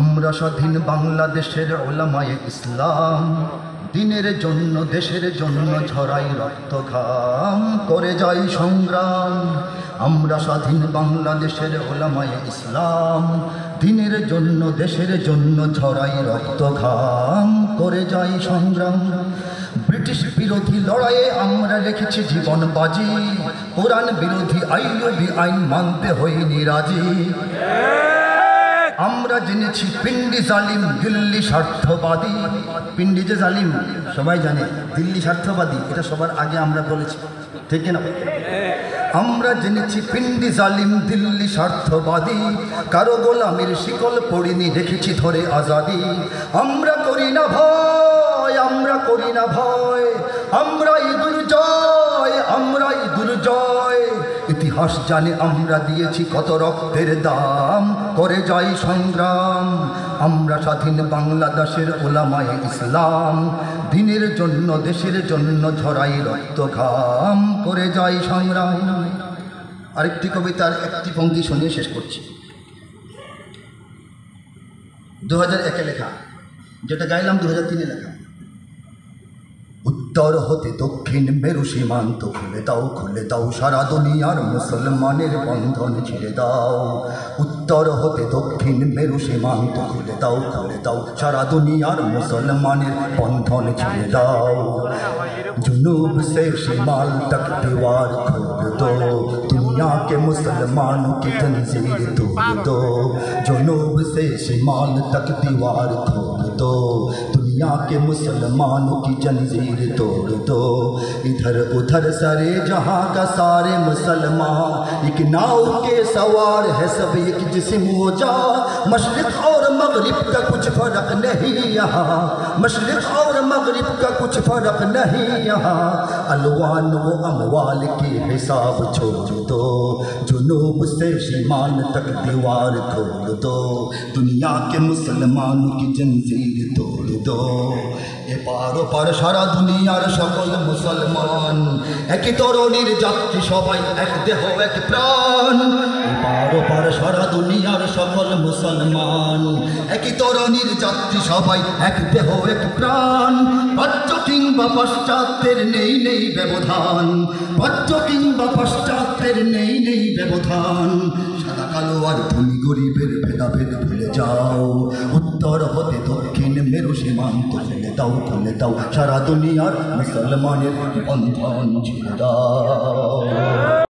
আমরা স্বাধীন বাংলাদেশের উলামায়ে ইসলাম, দিনের জন্য দেশের জন্য ঝরাই রক্ত ঘাম, করে যাই সংগ্রাম। আমরা স্বাধীন বাংলাদেশের উলামায়ে ইসলাম, দিনের জন্য দেশের জন্য ঝরাই রক্ত ঘাম, করে যাই সংগ্রাম। ব্রিটিশ বিরোধী লড়াইয়ে আমরা রেখেছি জীবন বাজি, কোরআন বিরোধী আইয়ুবী আইন মানতে হইনি রাজি। আমরা জেনেছি পিন্ডি জালিম দিল্লি স্বার্থবাদী, পিন্ডি যে জালিম সবাই জানে, দিল্লি স্বার্থবাদী এটা সবার আগে আমরা বলেছি, ঠিক না? আমরা জেনেছি পিন্ডি জালিম দিল্লি স্বার্থবাদী, কারো গোলামির শিকল পড়িনি, রেখেছি ধরে আজাদি। আমরা করি না ভয়, আমরা করি না ভয়, আমরাই দুর্জয়, আমরাই দুর্জয়। ইতিহাস জানে আমরা দিয়েছি কত রক্তের দাম, করে যাই সংগ্রাম। আমরা স্বাধীন বাংলাদেশের উলামায়ে ইসলাম, দিনের জন্য দেশের জন্য ঝরাই রক্ত ঘাম, করে যাই সংগ্রাম। আরেকটি কবিতার একটি পংক্তি শুনিয়ে শেষ করছি। 2001-এ লেখা, যেটা গাইলাম 2003-এ লেখা। উত্তর হতে দক্ষিণ মেরু সীমান্ত খুলে দাও, খুলে দাও, সারা দুনিয়ার মুসলমানের বন্ধন ছেড়ে দাও। উত্তর হতে দক্ষিণ মেরু সীমান্ত খুলে দাও, খুলে দাও, সারা দুনিয়ার মুসলমানের বন্ধন ছেড়ে দাও। जुनूब से शिमाल तक दीवार खोल दो, दुनिया के मुसलमानों की तंजीर तोड़ दो। जुनूब से शिमाल तक दीवार खोल दो, दुनिया के मुसलमानों की जंजीर तोड़ दो। इधर उधर सरे जहाँ का सारे मुसलमान, एक नाव के सवार है सब एक जिस्म हो जा। मशरिक़ और मगरिब का कुछ फर्क नहीं यहाँ, मशरिक़ और मगरिब का कुछ फर्क नहीं यहाँ। अलवान व अमवाल की हिसाब छोड़ दो, जुनूब से शिमाल तक दीवार खोल दो, दुनिया के मुसलमानों की जंजीर तोड़ दो। এপার ওপার সারা দুনিয়ার সকল মুসলমান, একই তরণীর যাত্রী সবাই, এক দেহ এক প্রাণ। এপার ওপার সারা দুনিয়ার সকল মুসলমান, একই তরণীর যাত্রী সবাই, এক দেহ এক প্রাণ। প্রাচ্য কিংবা পাশ্চাত্যের নেই নেই ব্যবধান, প্রাচ্য কিংবা পাশ্চাত্যের নেই নেই ব্যবধান। সাদা কালো আর ধনী গরিবের ভেদাভেদ ভুলে যাও, উত্তর হতে দক্ষিণ মেরু সীমান্ত খুলে দাও, খুলে দাও, সারা দুনিয়ার মুসলমানের বন্ধন ছেড়ে দাও।